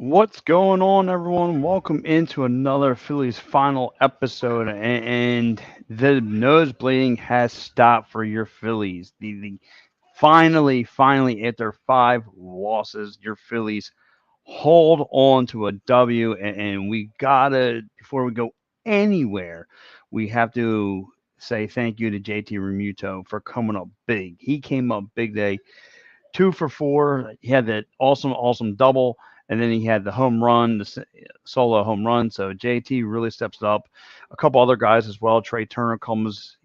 What's going on, everyone? Welcome into another Phillies final episode, and the nosebleeding has stopped for your Phillies. The finally, after five losses, your Phillies hold on to a W, and we gotta before we go anywhere, we have to say thank you to JT Remuto for coming up big. He came up big day 2 for 4. He had that awesome double, and then he had the home run, the solo home run. So JT really steps up. A couple other guys as well. Trey Turner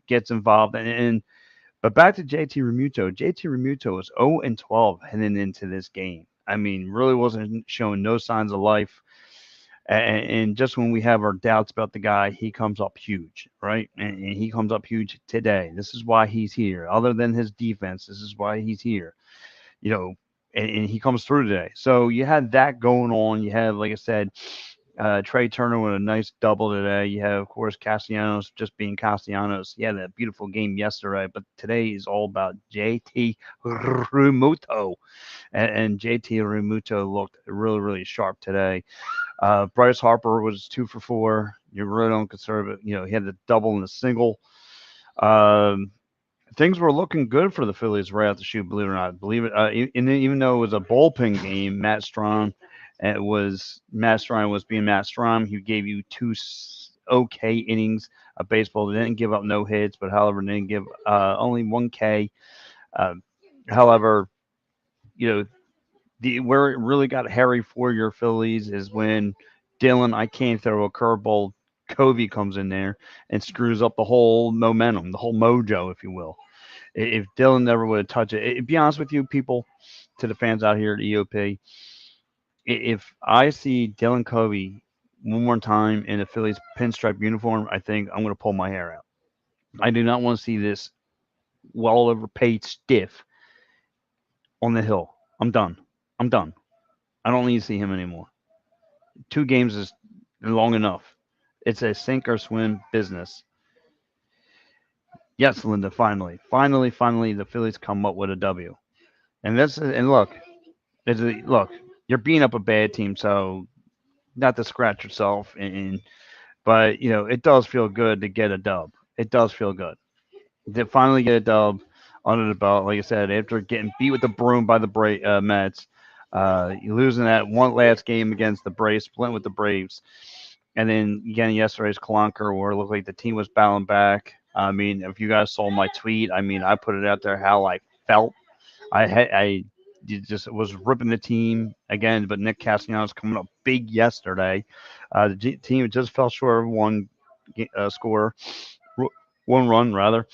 gets involved, and but back to JT Remuto. JT Remuto was 0-12 heading into this game. I mean, really wasn't showing no signs of life. And just when we have our doubts about the guy, he comes up huge, right? And he comes up huge today. This is why he's here. Other than his defense, this is why he's here, you know, and he comes through today. So you had that going on. You had, like I said, Trey Turner with a nice double today. You have, of course, Castellanos just being Castellanos. He had a beautiful game yesterday, but today is all about JT Remuto. And JT Remuto looked really sharp today. Bryce Harper was 2 for 4. You really don't conserve it. He had the double and the single. Um, Things were looking good for the Phillies right out the chute, believe it or not. Believe it, and even though it was a bullpen game, Matt Strom was being Matt Strom. He gave you two okay innings of baseball. They didn't give up no hits, but however, they didn't give only 1K. Uh, However, you know where it really got hairy for your Phillies is when Dylan, I can't throw a curveball. Covey comes in there and screws up the whole momentum, the whole mojo, if you will. If Dylan never would have touched it, be honest with you, people, to the fans out here at EOP, if I see Dylan Covey one more time in a Phillies pinstripe uniform, I think I'm going to pull my hair out. I do not want to see this well overpaid stiff on the hill. I'm done. I'm done. I don't need to see him anymore. 2 games is long enough. It's a sink or swim business. Yes, Linda. Finally, the Phillies come up with a W. And look, look, you're beating up a bad team, so not to scratch yourself, but it does feel good to get a dub. It does feel good to finally get a dub under the belt. Like I said, after getting beat with the broom by the Mets, you losing that one last game against the Braves, splitting with the Braves, and then again yesterday's Clunker, where it looked like the team was battling back. I mean, if you guys saw my tweet, I mean, I put it out there how I felt. I just was ripping the team again, but Nick Castellanos coming up big yesterday. The team just fell short of score, one run rather.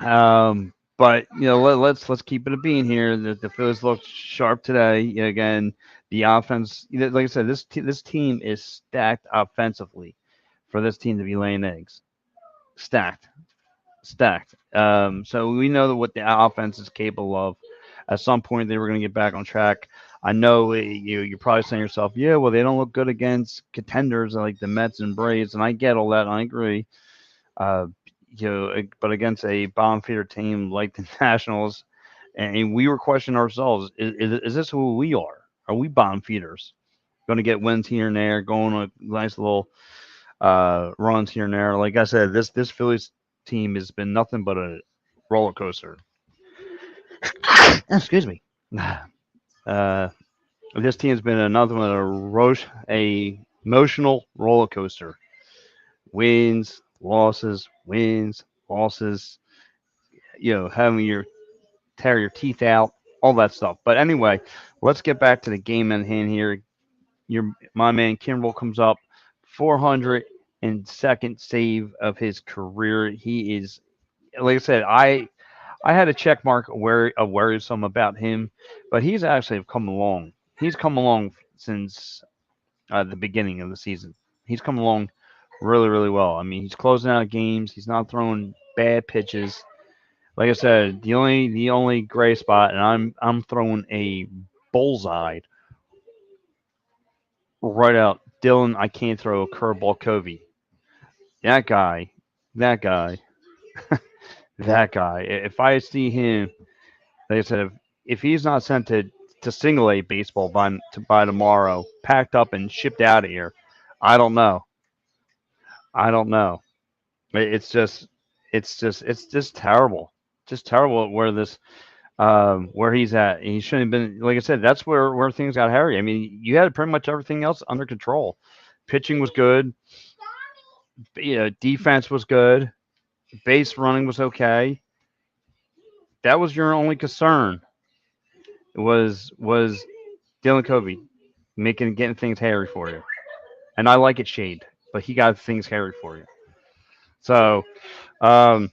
But let's keep it a bean here. The Phillies looked sharp today. Again, the offense, like I said, this team is stacked offensively for this team to be laying eggs. Stacked, stacked. So we know that what the offense is capable of. At some point, they were going to get back on track. I know you're probably saying to yourself, yeah, well, they don't look good against contenders like the Mets and Braves, and I get all that, and I agree. Uh, but against a bomb feeder team like the Nationals, and we were questioning ourselves: is this who we are? Are we bomb feeders? Going to get wins here and there, going on nice little runs here and there. Like I said, this Phillies team has been nothing but a roller coaster. Excuse me. Uh, this team has been another one, a emotional roller coaster. Wins, losses. Having your tear your teeth out, all that stuff. But anyway, let's get back to the game at hand here. My man Kimbrel comes up, 402nd save of his career. He is, like I said, I had a check mark worrisome about him, but he's actually come along. He's come along since the beginning of the season. He's come along really well. I mean, he's closing out games. He's not throwing bad pitches. Like I said, the only gray spot, and I'm throwing a bullseye right out. Dylan, I can't throw a curveball. Covey, that guy, that guy, that guy. If I see him, like I said, if he's not sent to to single A baseball by tomorrow, packed up and shipped out of here. I don't know. I don't know. It's just it's just terrible. Just terrible where this where he's at. He shouldn't have been. Like I said, that's where things got hairy. I mean, you had pretty much everything else under control. Pitching was good. Defense was good. Base running was okay. That was your only concern. Was Dylan Covey getting things hairy for you. And I like it shade, but he got things hairy for you. So, um,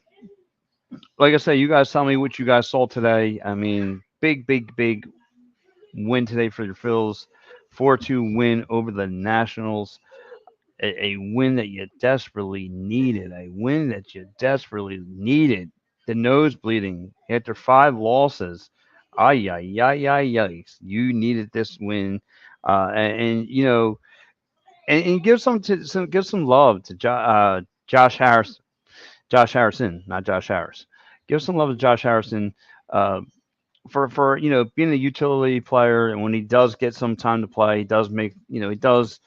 like I say, you guys tell me what you guys saw today. I mean, big win today for your Phils. 4-2 win over the Nationals. A win that you desperately needed. A win that you desperately needed. The nose bleeding after 5 losses. Ay, ay, ay, ay, ay. You needed this win. And give some love to Josh Harris, Josh Harrison, not Josh Harris. Give some love to Josh Harrison uh, for being a utility player, and when he does get some time to play, he does make he does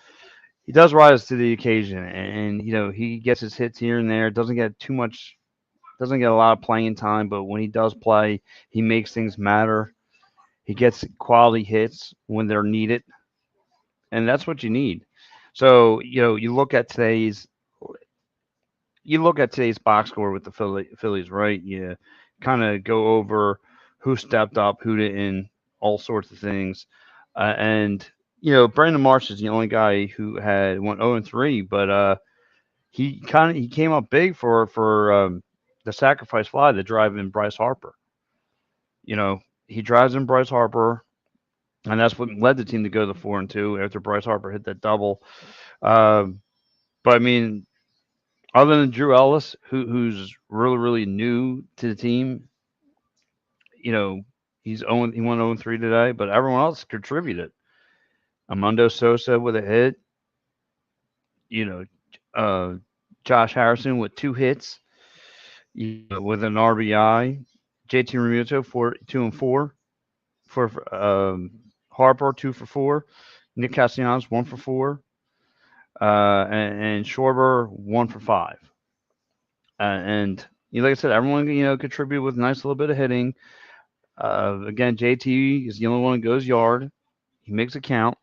rise to the occasion, and he gets his hits here and there. Doesn't get a lot of playing time, but when he does play, he makes things matter. He gets quality hits when they're needed, and that's what you need. So you look at today's box score with the Phillies, right? You kind of go over who stepped up, who didn't, all sorts of things. And Brandon Marsh is the only guy who had went 0-3, but he came up big for the sacrifice fly to drive in Bryce Harper. He drives in Bryce Harper, and that's what led the team to go to 4-2 after Bryce Harper hit that double. Um, but I mean, other than Drew Ellis, who's really new to the team, you know, he went 0-3 today, but everyone else contributed. Armando Sosa with a hit, you know, uh, Josh Harrison with 2 hits, with an RBI. JT Realmuto 2 and 4 for Harper 2 for 4. Nick Castellanos 1 for 4, and Schwarber 1 for 5. And like I said, everyone contributed with a nice little bit of hitting. Again, JT is the only one who goes yard. He makes it count.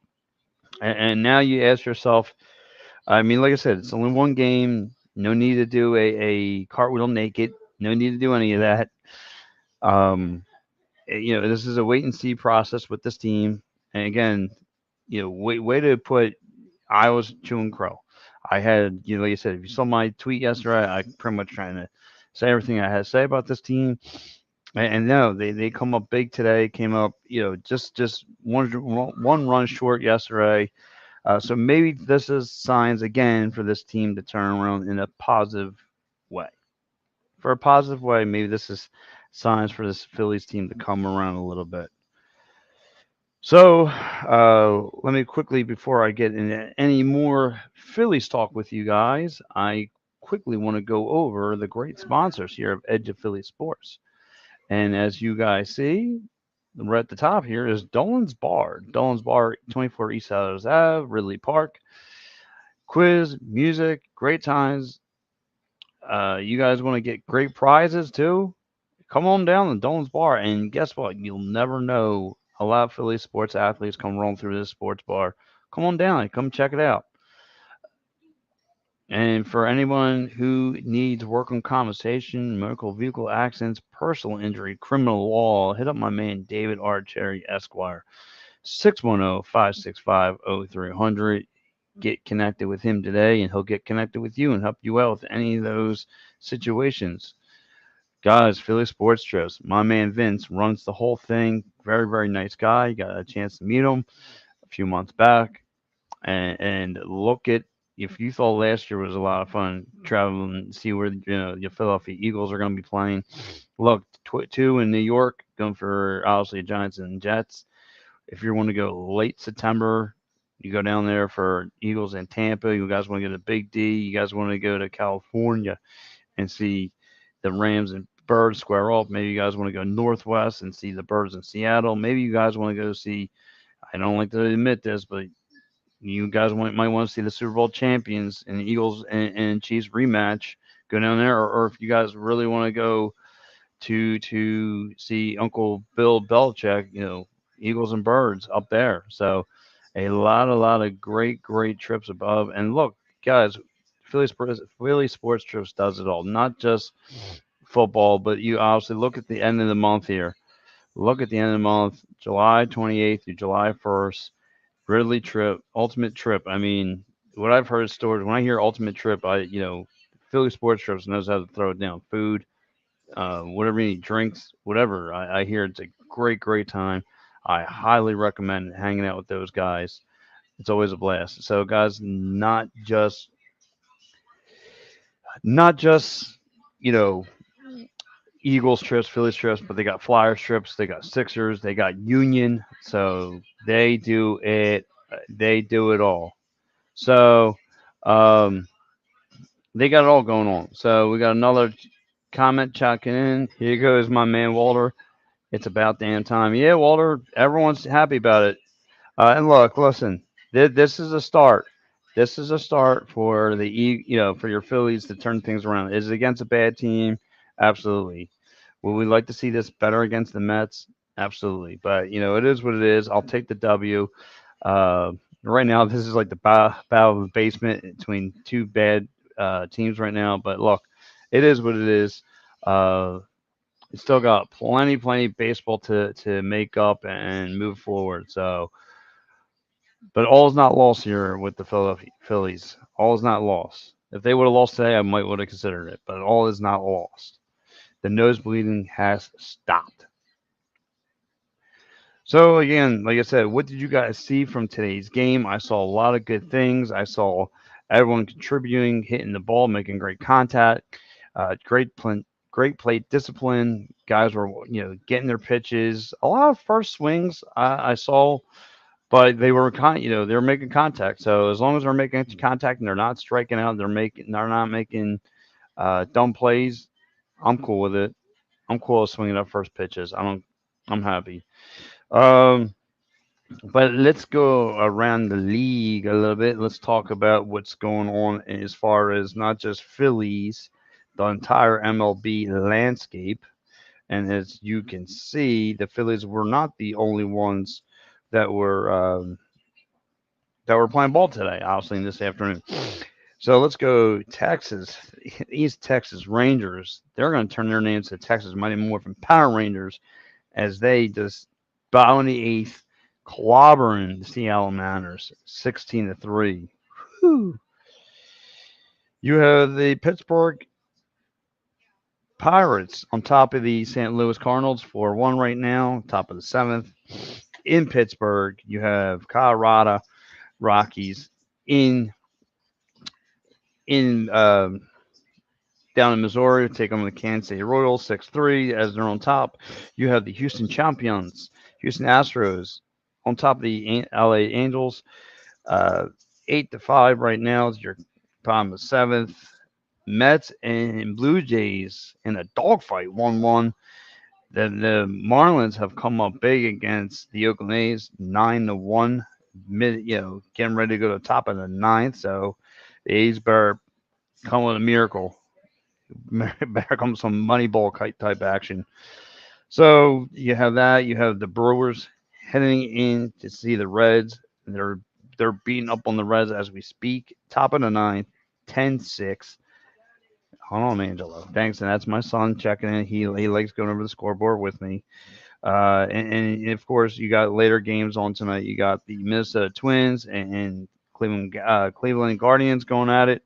And now you ask yourself, I mean, like I said, it's only one game. No need to do a cartwheel naked. No need to do any of that. Um, this is a wait and see process with this team. And again, way to put Iowa's chewing crow. I had, like I said, if you saw my tweet yesterday, I pretty much trying to say everything I had to say about this team. And no, they come up big today. Came up, just one run short yesterday. So maybe this is signs again for this team to turn around in a positive way. For a positive way, maybe this is signs for this Phillies team to come around a little bit. So let me quickly, before I get into any more Phillies talk with you guys, I quickly want to go over the great sponsors here of Edge of Philly Sports. And as you guys see, right at the top here is Dolan's Bar. Dolan's Bar, 24 East Adams Ave, Ridley Park. Quiz, music, great times. You guys want to get great prizes too? Come on down to Dolan's Bar, and guess what? You'll never know a lot of Philly sports athletes come rolling through this sports bar. Come on down, come check it out. And for anyone who needs work on compensation, motor vehicle accidents, personal injury, criminal law, hit up my man David R. Cherry Esquire, 610-565-0300. Get connected with him today, and he'll get connected with you and help you out with any of those situations. Guys, Philly Sports Trips. My man Vince runs the whole thing. Very, very nice guy. Got a chance to meet him a few months back. And look at, if you thought last year was a lot of fun traveling, see where the Philadelphia Eagles are going to be playing. Look, 2 in New York, going for obviously Giants and Jets. If you want to go late September, you go down there for Eagles and Tampa. You guys want to get a big D. You guys want to go to California and see the Rams and Birds square off. Maybe you guys want to go northwest and see the Birds in Seattle. Maybe you guys want to go see. I don't like to admit this, but you guys might want to see the Super Bowl champions and the Eagles and Chiefs rematch. Go down there, or if you guys really want to go to see Uncle Bill Belichick, Eagles and Birds up there. So a lot of great trips above. And look, guys, Philly Sports Trips does it all. Not just football, but you obviously look at the end of the month here. Look at the end of the month, July 28th through July 1st. Ridley trip, ultimate trip. I mean, what I've heard stories when I hear ultimate trip, Philly Sports Trips knows how to throw it down. Food, whatever you need, drinks, whatever. I hear it's a great time. I highly recommend hanging out with those guys. It's always a blast. So, guys, not just you know Eagles trips, Phillies trips, but they got Flyers trips, they got Sixers, they got Union. So they do it all. So, um, they got it all going on. So we got another comment checking in. Here goes my man Walter. It's about damn time. Yeah, Walter, everyone's happy about it. And look, listen, this is a start. This is a start for for your Phillies to turn things around. Is it against a bad team? Absolutely. Would we like to see this better against the Mets? Absolutely. But it is what it is. I'll take the W. Uh, right now, this is like the battle of the basement between two bad teams right now. But look, it is what it is. Uh, it's still got plenty baseball to make up and move forward. So, but all is not lost here with the Philadelphia Phillies. All is not lost. If they would have lost today, I might would have considered it. But all is not lost. The nose bleeding has stopped. So again, like I said, what did you guys see from today's game? I saw a lot of good things. I saw everyone contributing, hitting the ball, making great contact, great plate discipline. Guys were getting their pitches. A lot of first swings I saw, but they were they were making contact. So as long as they're making contact and they're not striking out, they're not making dumb plays. I'm cool with it. I'm cool with swinging up first pitches. I'm happy. Um, but let's go around the league a little bit. Let's talk about what's going on as far as not just Phillies, the entire MLB landscape. And as you can see, the Phillies were not the only ones that were playing ball today, obviously this afternoon. So let's go Texas, East Texas Rangers. They're going to turn their names to Texas Mighty Morphin Power Rangers as they just bottom of the eighth, clobbering the Seattle Mariners 16-3. Whew. You have the Pittsburgh Pirates on top of the St. Louis Cardinals 4-1 right now, top of the seventh. In Pittsburgh, you have Colorado Rockies in in down in Missouri, take on the Kansas City Royals 6-3 as they're on top. You have the Houston Champions, Houston Astros on top of the LA Angels, 8-5 right now is your bottom of seventh. Mets and Blue Jays in a dogfight 1-1. The Marlins have come up big against the Oakland A's 9-1. Getting ready to go to the top of the ninth. So the A's better come with a miracle. Better come some Moneyball type action. So you have that. You have the Brewers heading in to see the Reds. They're beating up on the Reds as we speak. Top of the ninth, 10-6. Hold on, Angelo. Thanks, and that's my son checking in. He likes going over the scoreboard with me. And of course, you got later games on tonight. You got the Minnesota Twins and Cleveland Guardians going at it.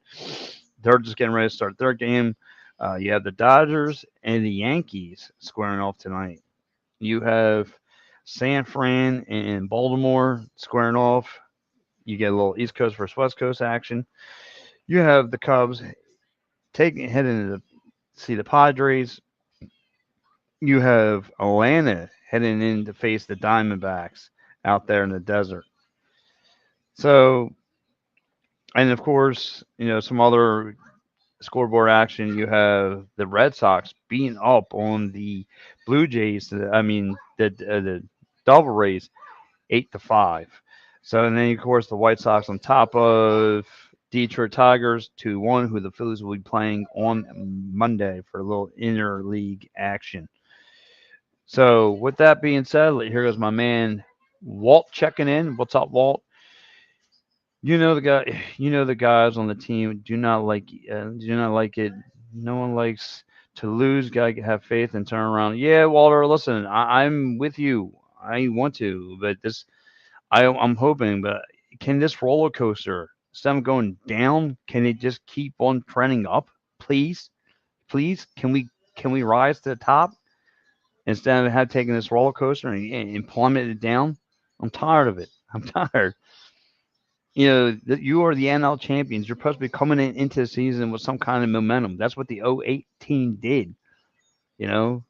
They're just getting ready to start their game. You have the Dodgers and the Yankees squaring off tonight. You have San Fran and Baltimore squaring off. You get a little East Coast versus West Coast action. You have the Cubs heading to see the Padres. You have Atlanta heading in to face the Diamondbacks out there in the desert. So, and of course, some other scoreboard action, you have the Red Sox beating up on the Blue Jays. I mean, the Devil Rays 8-5. So and then of course the White Sox on top of Detroit Tigers 2-1, who the Phillies will be playing on Monday for a little interleague action. So with that being said, here goes my man Walt checking in. What's up, Walt? You know the guy. You know the guys on the team do not like it. No one likes to lose. Gotta have faith and turn around. Yeah, Walter. Listen, I'm with you. I want to, but I'm hoping. But can this roller coaster, instead of going down, can it just keep on trending up? Please, please, can we rise to the top instead of have taken this roller coaster and plummet it down? I'm tired of it. I'm tired. You are the NL champions. You're supposed to be coming into the season with some kind of momentum. That's what the '08 team did. You know,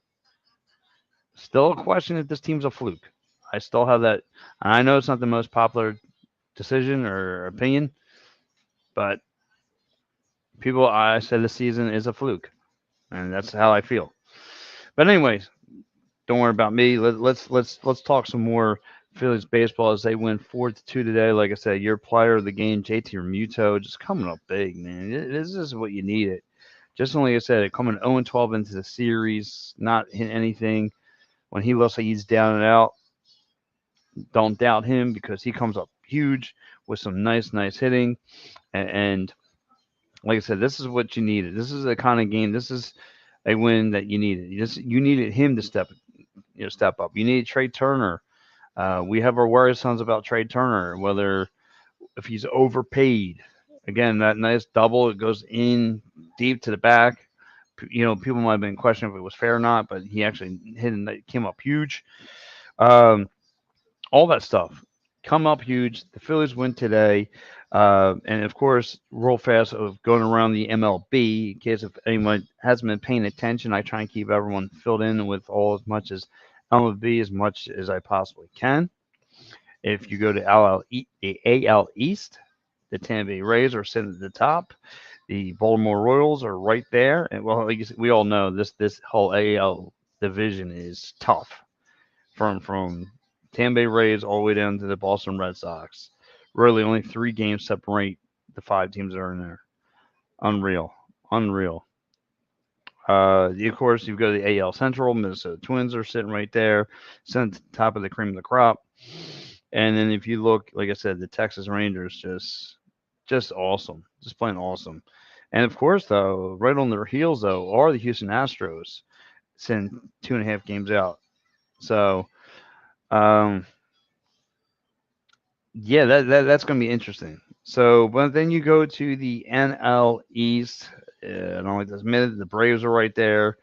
still a question if this team's a fluke. I still have that. And I know it's not the most popular decision or opinion, but I said the season is a fluke, and that's how I feel. But anyways, don't worry about me. Let's talk some more Phillies baseball as they win 4-2 today. Like I said, your player of the game, JT Remuto, just coming up big, man. This is what you needed. Just like I said, coming 0-12 into the series, not hitting anything. When he looks like he's down and out, don't doubt him because he comes up huge with some nice hitting. And like I said, this is what you needed. This is the kind of game. This is a win that you needed. You needed him to step up. You needed Trey Turner. We have our worries about Trey Turner, whether if he's overpaid. Again, that nice double, it goes in deep to the back. People might have been questioning if it was fair or not, but he actually hit and it came up huge. Um, all that stuff come up huge. The Phillies win today. And of course, real fast of going around the MLB, in case if anyone hasn't been paying attention, I try and keep everyone filled in with all as much as MLB as much as I possibly can. If you go to the AL East, the Tampa Bay Rays are sitting at the top. The Baltimore Royals are right there. And well, like we all know, this whole AL division is tough. From Tampa Bay Rays all the way down to the Boston Red Sox. Really, only 3 games separate the 5 teams that are in there. Unreal, unreal. Of course, you go to the AL Central. Minnesota Twins are sitting right there, sitting at the top of the cream of the crop. And then if you look, like I said, the Texas Rangers just awesome, just plain awesome. And of course, though, right on their heels though are the Houston Astros, sitting 2.5 games out. So, um, yeah, that's going to be interesting. So, but then you go to the NL East. And only this minute, the Braves are right there.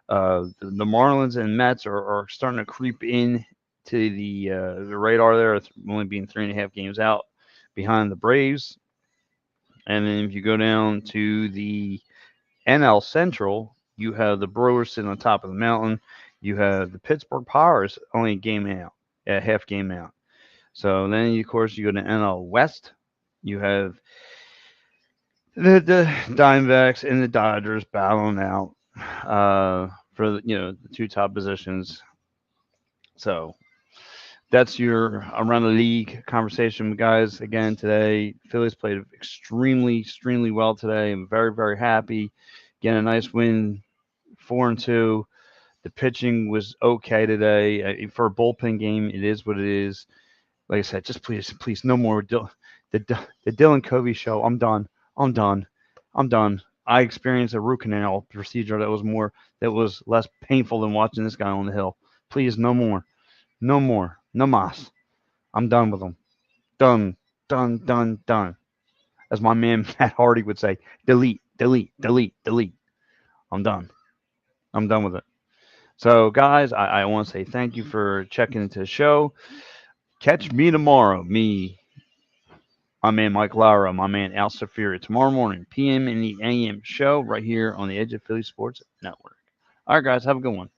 The Marlins and Mets are starting to creep in to the radar there, only being 3.5 games out behind the Braves. And then if you go down to the NL Central, you have the Brewers sitting on top of the mountain. You have the Pittsburgh Pirates only a game out, a half game out. So then, of course, you go to NL West. You have the Diamondbacks and the Dodgers battling out for the 2 top positions. So that's your around the league conversation, guys. Again, today Phillies played extremely well today. I'm very happy. Getting a nice win, 4-2. The pitching was okay today. For a bullpen game, it is what it is. Like I said, just please, no more the Dylan Covey show. I'm done. I'm done. I'm done. I experienced a root canal procedure that was less painful than watching this guy on the hill. Please, no more. No more. No mas. I'm done with him. Done. As my man Matt Hardy would say, delete. I'm done. I'm done with it. So, guys, I want to say thank you for checking into the show. Catch me tomorrow. My man Mike Lara, my man Al Safiri, tomorrow morning, PM in the AM show right here on the Edge of Philly Sports Network. All right, guys, have a good one.